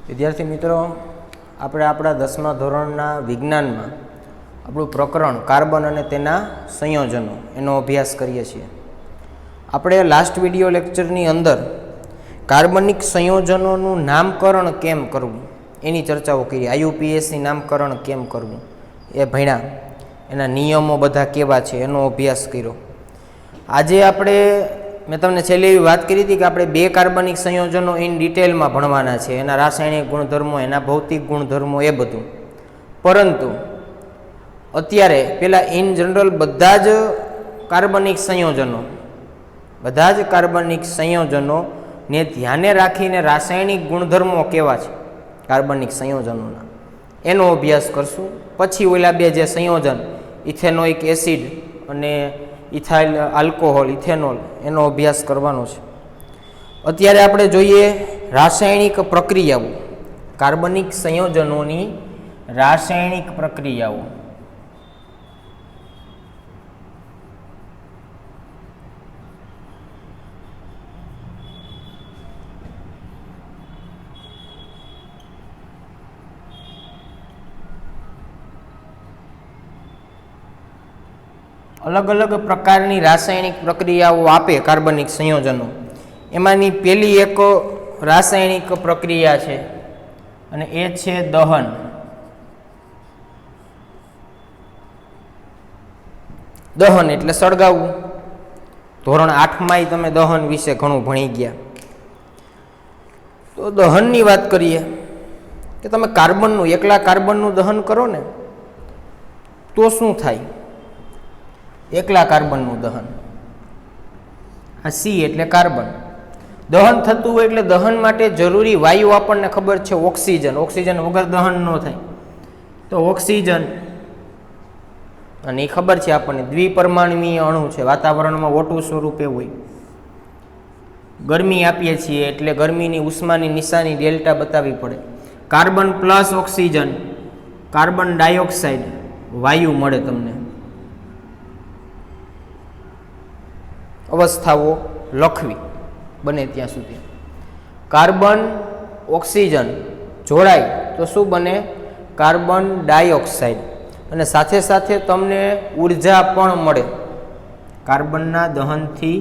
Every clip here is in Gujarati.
વિદ્યાર્થી મિત્રો, આપણે આપણા 10મા ધોરણના વિજ્ઞાનમાં આપણું પ્રકરણ કાર્બન અને તેના સંયોજનો એનો અભ્યાસ કરીએ છીએ. આપણે લાસ્ટ વિડિયો લેક્ચરની અંદર કાર્બનિક સંયોજનોનું નામકરણ કેમ કરવું એની ચર્ચાઓ કરી. IUPACની નામકરણ કેમ કરવું એ ભણ્યા, એના નિયમો બધા કેવા છે એનો અભ્યાસ કર્યો. આજે આપણે મેં તમને છેલ્લે એવી વાત કરી હતી કે આપણે 2 કાર્બનિક સંયોજનો ઇન ડિટેલમાં ભણવાના છે, એના રાસાયણિક ગુણધર્મો, એના ભૌતિક ગુણધર્મો, એ બધું. પરંતુ અત્યારે પેલા ઇન જનરલ બધા જ કાર્બનિક સંયોજનોને ધ્યાને રાખીને રાસાયણિક ગુણધર્મો કેવા છે કાર્બનિક સંયોજનોના એનો અભ્યાસ કરશું. પછી ઓલા 2 જે સંયોજન ઇથેનોઇક એસિડ અને ઇથાઇલ આલ્કોહોલ, ઇથેનોલ, એનો અભ્યાસ કરવાનો છે. અત્યારે આપણે જોઈએ રાસાયણિક પ્રક્રિયાઓ, કાર્બનિક સંયોજનોની રાસાયણિક પ્રક્રિયાઓ. અલગ અલગ પ્રકારની રાસાયણિક પ્રક્રિયાઓ આપે કાર્બનિક સંયોજનો. એમાંની પહેલી એક રાસાયણિક પ્રક્રિયા છે અને એ છે દહન. દહન એટલે સળગાવવું. ધોરણ 8માંય તમે દહન વિશે ઘણું ભણી ગયા. તો દહનની વાત કરીએ કે તમે એકલા કાર્બનનું દહન કરો ને તો શું થાય? એકલા કાર્બનનું દહન, આ સી એટલે કાર્બન. દહન થતું હોય એટલે દહન માટે જરૂરી વાયુ આપણને ખબર છે ઓક્સિજન. ઓક્સિજન વગર દહન ન થાય. તો ઓક્સિજન, અને એ ખબર છે આપણને દ્વિપરમાણુવીય અણુ છે, વાતાવરણમાં O2 સ્વરૂપે હોય. ગરમી આપીએ છીએ એટલે ગરમીની ઉષ્માની નિશાની ડેલ્ટા બતાવવી પડે. Carbon plus oxygen, carbon dioxide વાયુ મળે તમને. અવસ્થાઓ લખવી બને ત્યાં સુધી. કાર્બન ઓક્સિજન જોડાય તો શું બને? Carbon dioxide. અને સાથે સાથે તમને ઉર્જા પણ મળે. કાર્બનના દહનથી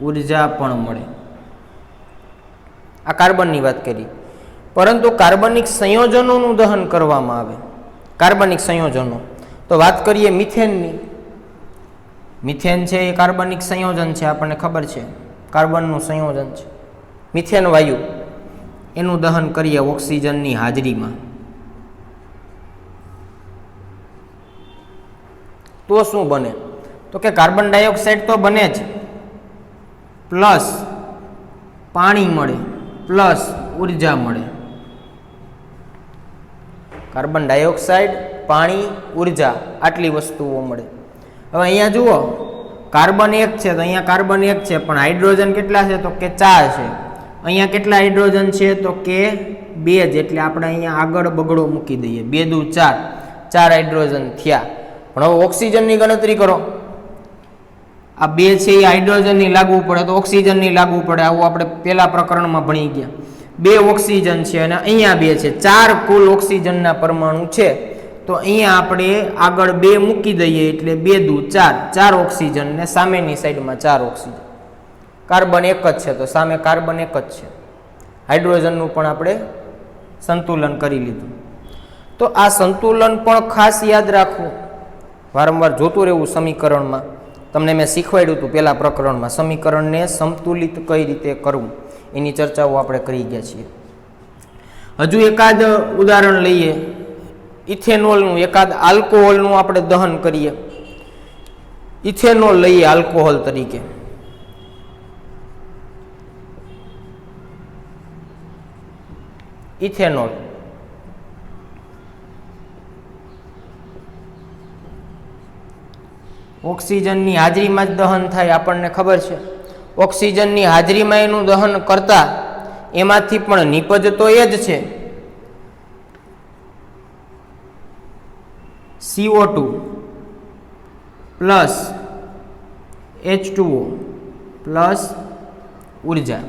ઉર્જા પણ મળે. આ કાર્બનની વાત કરી. પરંતુ કાર્બનિક સંયોજનોનું દહન કરવામાં આવે. કાર્બનિક સંયોજનો તો વાત કરીએ મિથેનની. મિથેન છે એ કાર્બનિક સંયોજન છે, આપણને ખબર છે, કાર્બનનું સંયોજન છે. મિથેન વાયુ, એનું દહન કરીએ ઓક્સિજનની હાજરીમાં તો શું બને? તો કે કાર્બન ડાયોક્સાઇડ તો બને જ, પ્લસ પાણી મળે, પ્લસ ઉર્જા મળે. કાર્બન ડાયોક્સાઇડ, પાણી, ઉર્જા, આટલી વસ્તુઓ મળે. હવે અહીંયા જુઓ, કાર્બન 1 છે તો અહીંયા કાર્બન 1 છે, પણ હાઇડ્રોજન કેટલા છે? તો કે 4 છે. અહીંયા કેટલા હાઇડ્રોજન છે? તો કે 2 જ. એટલે આપણે અહીંયા આગળ બગડો મૂકી દઈએ. 2 દુ 4, 4 હાઇડ્રોજન થયા. પણ હવે ઓક્સિજનની ગણતરી કરો. આ 2 છે એ હાઇડ્રોજનની લાગવું પડે તો ઓક્સિજનની લાગવું પડે. આવું આપણે પેલા પ્રકરણમાં ભણી ગયા. 2 ઓક્સિજન છે અને અહીંયા 2 છે. 4 કુલ ઓક્સિજનના પરમાણુ છે. તો અહીંયા આપણે આગળ 2 મૂકી દઈએ એટલે 2 દુ 4, 4 ઓક્સિજન ને સામેની સાઈડમાં 4 ઓક્સિજન. કાર્બન 1 જ છે તો સામે કાર્બન 1 જ છે. હાઇડ્રોજનનું પણ આપણે સંતુલન કરી લીધું. તો આ સંતુલન પણ ખાસ યાદ રાખવું, વારંવાર જોતું રહેવું સમીકરણમાં. તમને મેં શીખવાડ્યું હતું પહેલા પ્રકરણમાં, સમીકરણને સંતુલિત કઈ રીતે કરવું એની ચર્ચાઓ આપણે કરી ગયા છીએ. હજુ એકાદ ઉદાહરણ લઈએ. ઇથેનોલનું, એકાદ આલ્કોહોલનું આપણે દહન કરીએ. ઇથેનોલ લઈએ આલ્કોહોલ તરીકે. ઇથેનોલ ઓક્સિજનની હાજરીમાં જ દહન થાય, આપણને ખબર છે. ઓક્સિજનની હાજરીમાં એનું દહન કરતા એમાંથી પણ નિપજ તો એ જ છે. CO2 પ્લસ H2O પ્લસ ઉર્જા.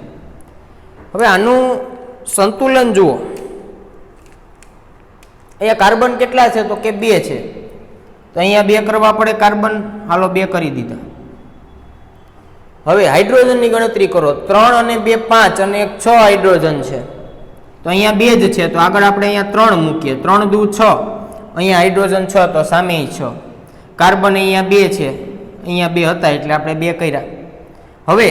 હવે આનું સંતુલન જુઓ. અહીંયા કાર્બન કેટલા છે તો કે 2 છે, તો અહીંયા 2 કરવા પડે કાર્બન. હાલો 2 કરી દીધા. હવે હાઇડ્રોજનની ગણતરી કરો. 3 અને 2 5 અને 1 6 હાઇડ્રોજન છે, તો અહીંયા 2 જ છે, તો આગળ આપણે અહીંયા 3 મૂકીએ. 3 દુ 6, અહીંયા હાઇડ્રોજન 6, તો સામે 6. કાર્બન અહીંયા 2 છે, અહીંયા 2 હતા એટલે આપણે 2 કર્યા. હવે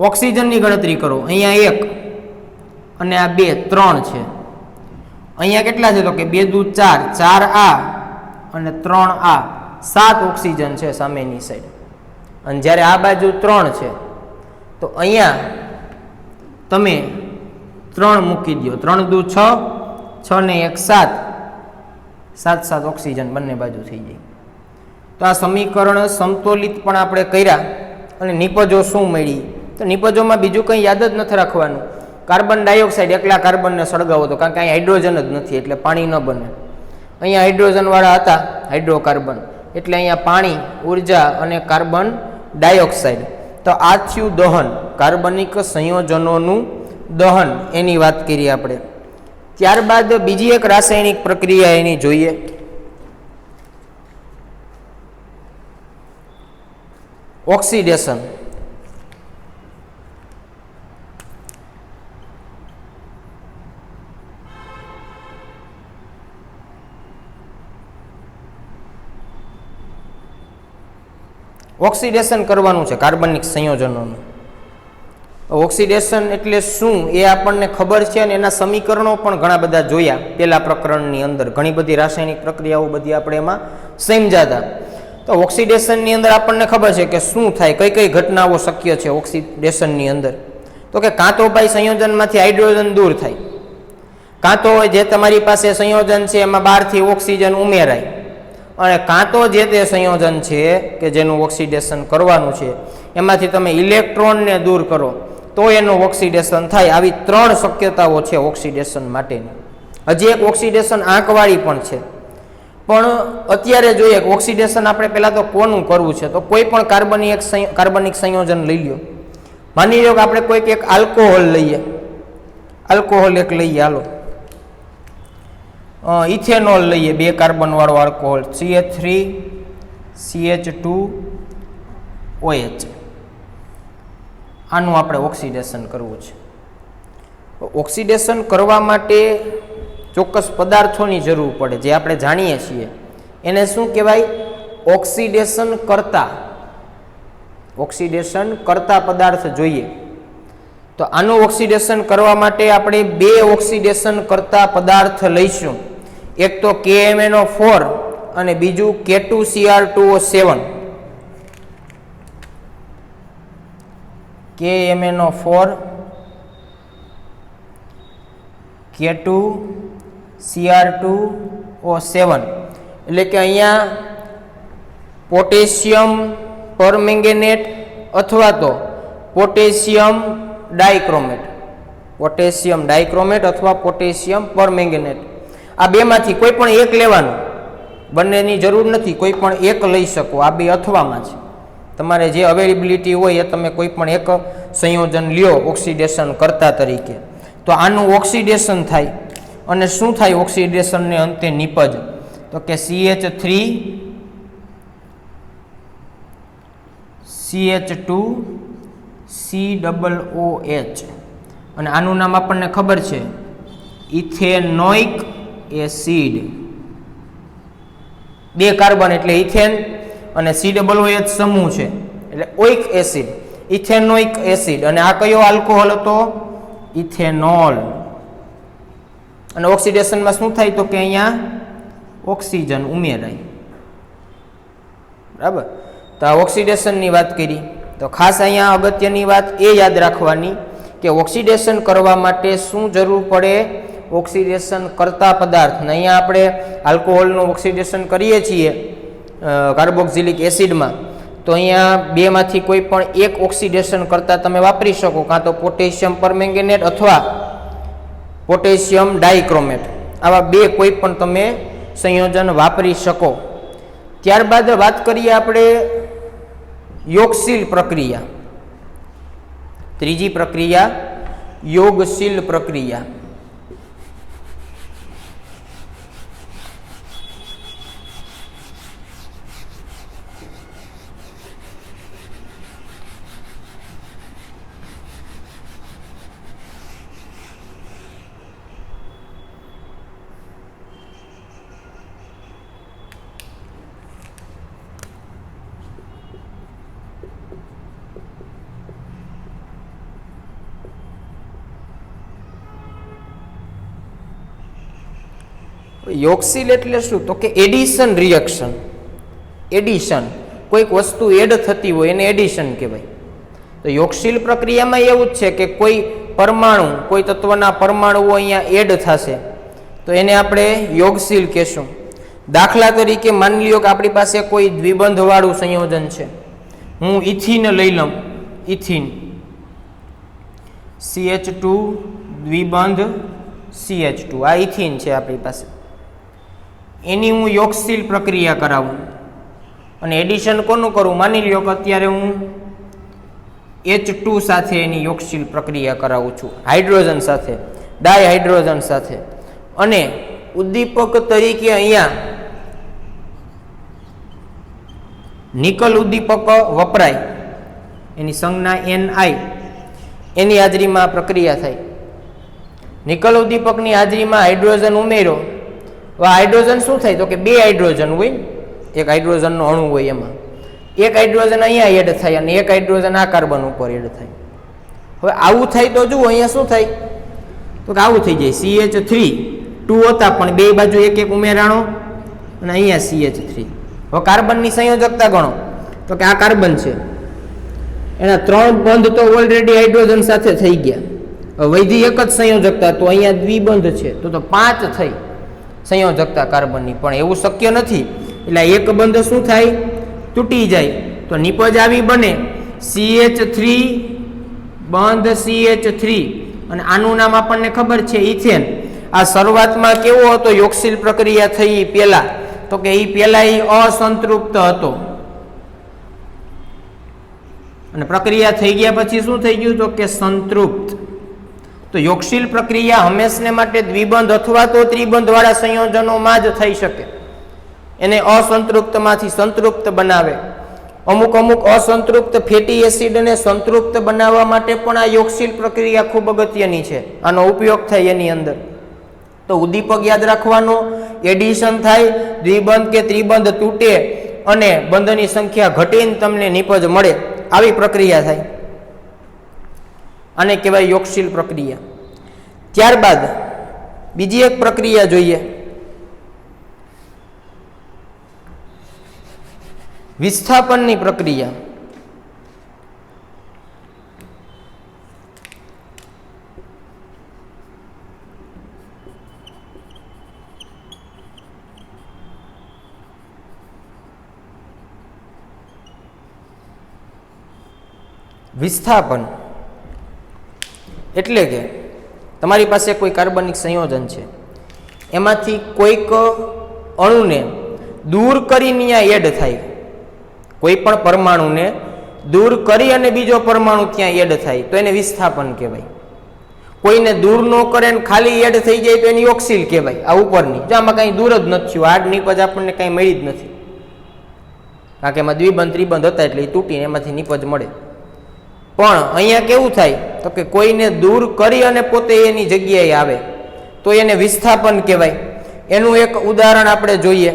ઓક્સિજનની ગણતરી કરો. અહીંયા 1 અને આ 2 3 છે. અહીંયા કેટલા છે તો કે 2 દુ 4, 4 આ અને 3 આ, 7 ઓક્સિજન છે સામેની સાઈડ. અને જ્યારે આ બાજુ 3 છે તો અહીંયા તમે 3 મૂકી દો. 3 દુ 6, 6 ને 1 7, 7 ઓક્સિજન બંને બાજુ થઈ જાય. તો આ સમીકરણ સમતોલિત પણ આપણે કર્યા. અને નિપજો શું મળી? તો નિપજોમાં બીજું કંઈ યાદ જ નથી રાખવાનું. કાર્બન ડાયોક્સાઇડ એકલા કાર્બનને સળગાવો તો, કારણ કે અહીંયા હાઇડ્રોજન જ નથી એટલે પાણી ન બને. અહીંયા હાઇડ્રોજનવાળા હતા હાઇડ્રોકાર્બન, એટલે અહીંયા પાણી, ઉર્જા અને કાર્બન ડાયોક્સાઇડ. તો આ થયું દહન, કાર્બનિક સંયોજનોનું દહન, એની વાત કરીએ આપણે. ત્યારબાદ બીજી એક રાસાયણિક પ્રક્રિયા એની જોઈએ. ઓક્સિડેશન. ઓક્સિડેશન કરવાનું છે કાર્બનિક સંયોજનોનું. ઓક્સિડેશન એટલે શું એ આપણને ખબર છે, અને એના સમીકરણો પણ ઘણા બધા જોયા પેલા પ્રકરણની અંદર. ઘણી બધી રાસાયણિક પ્રક્રિયાઓ બધી આપણે એમાં સમજ્યા હતા. તો ઓક્સિડેશનની અંદર આપણને ખબર છે કે શું થાય, કઈ કઈ ઘટનાઓ શક્ય છે ઓક્સિડેશનની અંદર. તો કે કાં તો ભાઈ સંયોજનમાંથી હાઇડ્રોજન દૂર થાય, કાં તો જે તમારી પાસે સંયોજન છે એમાં બહારથી ઓક્સિજન ઉમેરાય, અને કાં તો જે તે સંયોજન છે કે જેનું ઓક્સિડેશન કરવાનું છે એમાંથી તમે ઇલેક્ટ્રોનને દૂર કરો તો એનું ઓક્સિડેશન થાય. આવી 3 શક્યતાઓ છે ઓક્સિડેશન માટેની. હજી એક ઓક્સિડેશન આંકવાળી પણ છે, પણ અત્યારે જોઈએ કે ઓક્સિડેશન આપણે પહેલાં તો કોનું કરવું છે. તો કોઈ પણ કાર્બનિક સંયોજન લઈ લો. માની લો કે આપણે કોઈક એક આલ્કોહોલ લઈએ, આલ્કોહોલ એક લઈએ, હાલો ઇથેનોલ લઈએ, 2 કાર્બન વાળો આલ્કોહોલ, CH3CH2OH. આનું આપણે ઓક્સિડેશન કરવું છે. ઓક્સિડેશન કરવા માટે ચોક્કસ પદાર્થોની જરૂર પડે, જે આપણે જાણીએ છીએ. એને શું કહેવાય? ઓક્સિડેશન કરતા. ઓક્સિડેશન કરતા પદાર્થ જોઈએ. તો આનું ઓક્સિડેશન કરવા માટે આપણે 2 ઓક્સિડેશન કરતા પદાર્થ લઈશું. એક તો KMnO4 અને બીજું K2Cr2O7. KMnO4, K2Cr2O7. એટલે કે અહીંયા પોટેશિયમ પરમેંગેનેટ અથવા તો પોટેશિયમ ડાઇક્રોમેટ, પોટેશિયમ ડાઇક્રોમેટ અથવા પોટેશિયમ પરમેંગેનેટ. આ બેમાંથી કોઈ પણ એક લેવાનું, બંનેની જરૂર નથી, કોઈ પણ એક લઈ શકો. આ બે અથવામાં છે, તમારે જે અવેલેબિલિટી હોય એ તમે કોઈ પણ એક સંયોજન લ્યો ઓક્સિડેશન કરતા તરીકે. તો આનું ઓક્સિડેશન થાય, અને શું થાય ઓક્સિડેશનને અંતે નિપજ? તો કે CH3CH2COOH. અને આનું નામ આપણને ખબર છે, ઇથેનોઇક એસિડ. 2 કાર્બન એટલે ઇથેન અને COOH સમૂહ છે એટલે ઓઇક એસિડ, ઇથેનોઇક એસિડ. અને આ કયો આલ્કોહોલ હતો? ઇથેનોલ. અને ઓક્સિડેશનમાં શું થાય? તો કે અહીંયા ઓક્સિજન ઉમેરાય. બરાબર. તો આ ઓક્સિડેશનની વાત કરી. તો ખાસ અહીંયા અગત્યની વાત એ યાદ રાખવાની કે ઓક્સિડેશન કરવા માટે શું જરૂર પડે? ઓક્સિડેશન કરતા પદાર્થ. ને અહીંયા આપણે આલ્કોહોલનું ઓક્સિડેશન કરીએ છીએ કાર્બોક્સિલિક એસિડમાં, તો અહીંયા બેમાંથી કોઈ પણ એક ઓક્સિડેશન કરતા તમે વાપરી શકો, કાં તો પોટેશિયમ પરમેંગેનેટ અથવા પોટેશિયમ ડાઇક્રોમેટ. આવા 2 કોઈ પણ તમે સંયોજન વાપરી શકો. ત્યારબાદ વાત કરીએ આપણે યોગશીલ પ્રક્રિયા. ત્રીજી પ્રક્રિયા યોગશીલ પ્રક્રિયા. યોગશીલ એટલે શું? તો કે એડિશન રિએક્શન. એડિશન, કોઈક વસ્તુ એડ થતી હોય એને એડિશન કહેવાય. તો યોગશીલ પ્રક્રિયામાં એવું જ છે કે કોઈ પરમાણુ, કોઈ તત્વના પરમાણુઓ અહીંયા એડ થશે તો એને આપણે યોગશીલ કહેશું. દાખલા તરીકે માની લ્યો કે આપણી પાસે કોઈ દ્વિબંધવાળું સંયોજન છે. હું ઇથિન લઈ લઉં, ઇથિન CH2 દ્વિબંધ CH2, આ ઇથિન છે આપણી પાસે. એની હું યોગશીલ પ્રક્રિયા કરાવું અને એડિશન કોનું કરું? માની લ્યો કે અત્યારે હું H2 સાથે એની યોગશીલ પ્રક્રિયા કરાવું છું, હાઇડ્રોજન સાથે, ડાયહાઇડ્રોજન સાથે. અને ઉદ્દીપક તરીકે અહીંયા નિકલ ઉદ્દીપક વપરાય, એની સંજ્ઞા Ni, એની હાજરીમાં પ્રક્રિયા થાય. નિકલ ઉદ્દીપકની હાજરીમાં હાઇડ્રોજન ઉમેરો. આ હાઇડ્રોજન શું થાય? તો કે બે હાઇડ્રોજન હોય, એક હાઇડ્રોજનનો અણુ હોય, એમાં એક હાઇડ્રોજન અહીંયા એડ થાય અને એક હાઇડ્રોજન આ કાર્બન ઉપર એડ થાય. હવે આવું થાય તો જુઓ અહીંયા શું થાય? તો કે આવું થઈ જાય, CH3 2 હતા પણ બે બાજુ એક એક ઉમેરાણો અને અહીંયા CH3. હવે કાર્બનની સંયોજકતા ગણો તો કે આ કાર્બન છે, એના 3 બંધ તો ઓલરેડી હાઇડ્રોજન સાથે થઈ ગયા. હવે વૈધી એક જ સંયોજકતા, તો અહીંયા દ્વિબંધ છે તો 5 થઈ સંયોજકતા કાર્બનની. પણ એવું શક્ય નથી, એટલે એક બંધ શું થાય? તૂટી જાય. તો નિપજ આવી બને CH3 બંધ CH3 અને આનું નામ આપણને ખબર છે ઇથેન. આ શરૂઆતમાં કેવો હતો યોગશીલ પ્રક્રિયા થઈ પહેલા? તો કે એ પહેલા એ અસંતૃપ્ત હતો અને પ્રક્રિયા થઈ ગયા પછી શું થઈ ગયું? તો કે સંતૃપ્ત. તો યોગશીલ પ્રક્રિયા હંમેશને માટે દ્વિબંધ અથવા તો ત્રિબંધ વાળા સંયોજનોમાં જ થઈ શકે. એને અસંતૃપ્તમાંથી સંતૃપ્ત બનાવે. અમુક અમુક અસંતૃપ્ત ફેટી એસિડને સંતૃપ્ત બનાવવા માટે પણ આ યોગશીલ પ્રક્રિયા ખૂબ અગત્યની છે, આનો ઉપયોગ થાય એની અંદર. તો ઉદ્દીપક યાદ રાખવાનો, એડિશન થાય, દ્વિબંધ કે ત્રિબંધ તૂટે અને બંધની સંખ્યા ઘટીને તમને નિપજ મળે, આવી પ્રક્રિયા થાય. આને કહેવાય યોગશીલ પ્રક્રિયા. ત્યારબાદ બીજી એક પ્રક્રિયા જોઈએ, વિસ્થાપનની પ્રક્રિયા. વિસ્થાપન એટલે કે તમારી પાસે કોઈ કાર્બનિક સંયોજન છે, એમાંથી કોઈક અણુને દૂર કરીને ત્યાં એડ થાય, કોઈ પણ પરમાણુને દૂર કરી અને બીજો પરમાણુ ત્યાં એડ થાય તો એને વિસ્થાપન કહેવાય. કોઈને દૂર ન કરે ને ખાલી એડ થઈ જાય તો એની યોગશીલ કહેવાય. આ ઉપરની જો આમાં કાંઈ દૂર જ નથી થયું, આડ નિપજ આપણને કાંઈ મળી જ નથી, કારણ કે એમાં દ્વિબંધ ત્રિબંધ હતા એટલે એ તૂટીને એમાંથી નિપજ મળે. પણ અહીંયા કેવું થાય? તો કે કોઈને દૂર કરી અને પોતે એની જગ્યાએ આવે તો એને વિસ્થાપન કહેવાય. એનું એક ઉદાહરણ આપણે જોઈએ,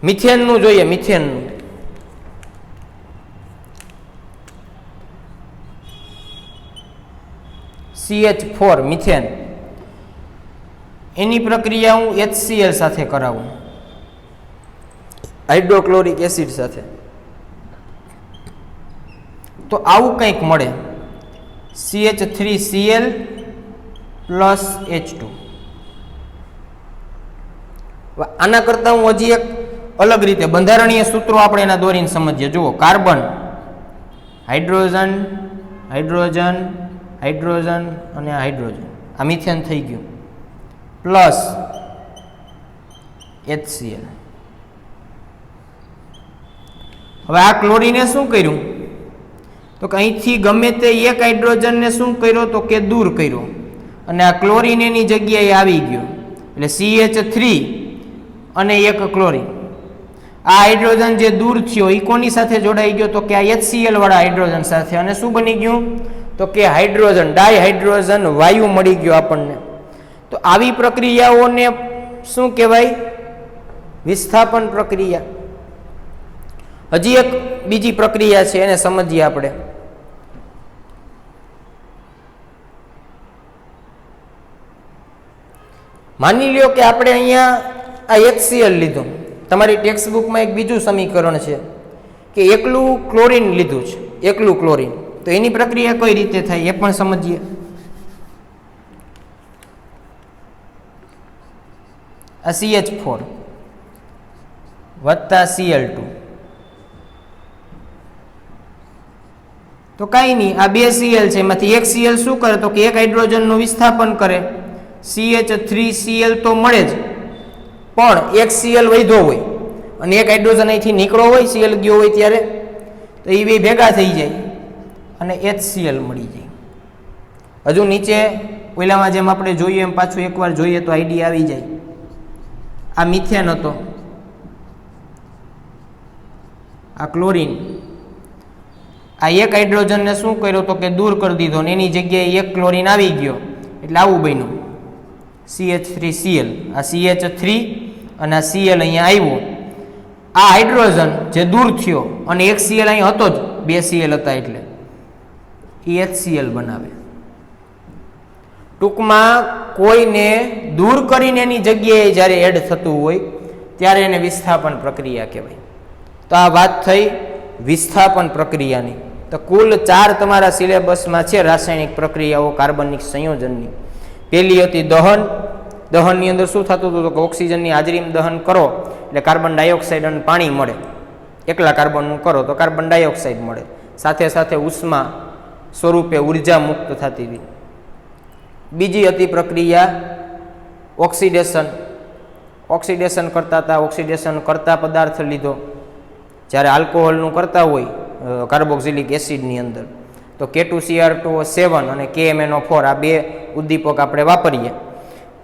મિથેનનું જોઈએ. મિથેનનું CH4 મિથેન, એની પ્રક્રિયા હું HCl સાથે કરાવું, હાઇડ્રોક્લોરિક એસિડ સાથે. તો આવું કંઈક મળે, CH3Cl પ્લસ H2. આના કરતાં હું હજી એક અલગ રીતે બંધારણીય સૂત્રો આપણે એના દોરીને સમજીએ. જુઓ, કાર્બન, હાઇડ્રોજન, હાઇડ્રોજન, હાઇડ્રોજન અને હાઇડ્રોજન, આ મિથેન થઈ ગયું, પ્લસ HCl. હવે આ ક્લોરીને શું કર્યું? તો કે અહીંથી ગમે તે એક હાઇડ્રોજનને શું કર્યો? તો કે દૂર કર્યો અને આ ક્લોરીન એની જગ્યાએ આવી ગયો, એટલે CH3 અને એક ક્લોરીન. આ હાઇડ્રોજન જે દૂર થયો એ કોની સાથે જોડાઈ ગયો? તો કે આ HCl વાળા હાઇડ્રોજન સાથે. અને શું બની ગયું? તો કે હાઇડ્રોજન, ડાયહાઇડ્રોજન વાયુ મળી ગયો આપણને. તો આવી પ્રક્રિયાઓને શું કહેવાય? વિસ્થાપન પ્રક્રિયા. હજી એક બીજી પ્રક્રિયા છે, એને સમજીએ આપણે. માની લ્યો કે આપણે અહીંયા આ HCl લીધું, તમારી ટેક્સ્ટ બુકમાં એક બીજું સમીકરણ છે કે એકલું ક્લોરીન લીધું છે, એકલું ક્લોરીન, તો એની પ્રક્રિયા કઈ રીતે થાય એ પણ સમજીએ. આ CH4 વત્તા Cl2, તો કાંઈ નહીં, આ બે Cl છે, એમાંથી એક Cl શું કરે તો કે એક હાઇડ્રોજનનું વિસ્થાપન કરે, CH3Cl તો મળે જ, પણ એક Cl વધ્યો હોય અને એક હાઇડ્રોજન અહીંથી નીકળ્યો હોય, Cl ગયો હોય ત્યારે, તો એ બે ભેગા થઈ જાય અને HCl મળી જાય. હજુ નીચે ઓલામાં જેમ આપણે જોઈએ એમ પાછું એકવાર જોઈએ તો આઈડિયા આવી જાય. આ મિથેન હતો, આ ક્લોરીન, આ એક હાઇડ્રોજનને શું કર્યો તો કે દૂર કરી દીધો ને એની જગ્યાએ એક ક્લોરીન આવી ગયો, એટલે આવું બન્યું CH3Cl. આ CH3 અને આ Cl અહીંયા આવ્યો, આ હાઇડ્રોજન જે દૂર થયો અને એક Cl અહીં હતો જ, બે Cl હતા એટલે એ HCl બનાવે. ટૂંકમાં કોઈને દૂર કરીને એની જગ્યાએ જ્યારે એડ થતું હોય ત્યારે એને વિસ્થાપન પ્રક્રિયા કહેવાય. તો આ વાત થઈ વિસ્થાપન પ્રક્રિયાની. તો કુલ 4 તમારા સિલેબસમાં છે રાસાયણિક પ્રક્રિયાઓ કાર્બનિક સંયોજનની. પહેલી હતી દહન. દહનની અંદર શું થતું હતું તો કે ઓક્સિજનની હાજરીમાં દહન કરો એટલે કાર્બન ડાયોક્સાઇડ અને પાણી મળે. એકલા કાર્બનનું કરો તો કાર્બન ડાયોક્સાઇડ મળે, સાથે સાથે ઉષ્મા સ્વરૂપે ઉર્જા મુક્ત થતી હતી. બીજી હતી પ્રક્રિયા ઓક્સિડેશન. ઓક્સિડેશન કરતા હતા, ઓક્સિડેશન કરતા પદાર્થ લીધો. જ્યારે આલ્કોહોલનું કરતા હોય કાર્બોક્સિલિક એસિડની અંદર તો K2Cr2O7 અને KMnO4 આ બે ઉદ્દીપક આપણે વાપરીએ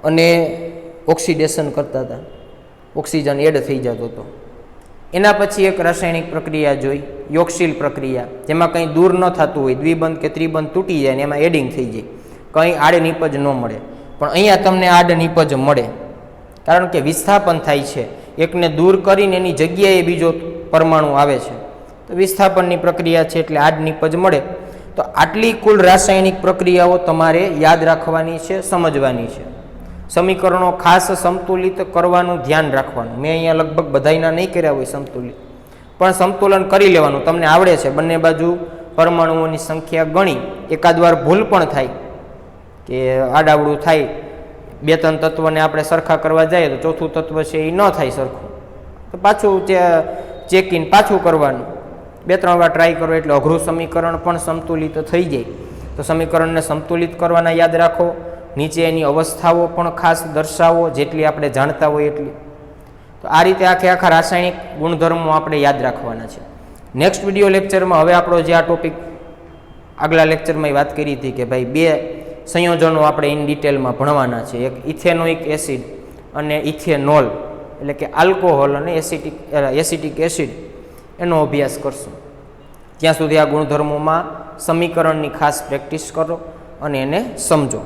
અને ઓક્સિડેશન કરતા હતા, ઓક્સિજન એડ થઈ જતો હતો. એના પછી એક રાસાયણિક પ્રક્રિયા જોઈ યોગશીલ પ્રક્રિયા, જેમાં કંઈ દૂર ન થતું હોય, દ્વિબંધ કે ત્રિબંધ તૂટી જાય ને એમાં એડિંગ થઈ જાય, કંઈ આડ નિપજ ન મળે. પણ અહીંયા તમને આડ નિપજ મળે, કારણ કે વિસ્થાપન થાય છે, એકને દૂર કરીને એની જગ્યાએ બીજો પરમાણુ આવે છે, તો વિસ્થાપનની પ્રક્રિયા છે એટલે આડ નિપજ મળે. તો આટલી કુલ રાસાયણિક પ્રક્રિયાઓ તમારે યાદ રાખવાની છે, સમજવાની છે. સમીકરણો ખાસ સંતુલિત કરવાનું ધ્યાન રાખવાનું. મેં અહીંયા લગભગ બધાયના નહીં કર્યા હોય સંતુલિત, પણ સંતુલન કરી લેવાનું. તમને આવડે છે, બંને બાજુ પરમાણુઓની સંખ્યા ગણી, એકાદ વાર ભૂલ પણ થાય કે આડાવડું થાય, 2-3 તત્વને આપણે સરખા કરવા જઈએ તો ચોથું તત્વ છે એ ન થાય સરખું, તો પાછું ચેકિંગ પાછું કરવાનું. 2-3 વાર ટ્રાય કરો એટલે અઘરું સમીકરણ પણ સંતુલિત થઈ જાય. તો સમીકરણને સંતુલિત કરવાના યાદ રાખો. નીચે એની અવસ્થાઓ પણ ખાસ દર્શાવો, જેટલી આપણે જાણતા હોય એટલી. તો આ રીતે આખા રાસાયણિક ગુણધર્મો આપણે યાદ રાખવાના છે. નેક્સ્ટ વિડીયો લેક્ચરમાં હવે આપણો જે આ ટોપિક આગલા લેક્ચરમાં વાત કરી હતી કે ભાઈ 2 સંયોજનો આપણે ઇન ડિટેલમાં ભણવાના છે, એક ઇથેનોઇક એસિડ અને ઇથેનોલ, એટલે કે આલ્કોહોલ અને એસિટિક એસિડ, એનો અભ્યાસ કરશું. ત્યાં સુધી આ ગુણધર્મોમાં સમીકરણની ખાસ પ્રેક્ટિસ કરો અને એને સમજો.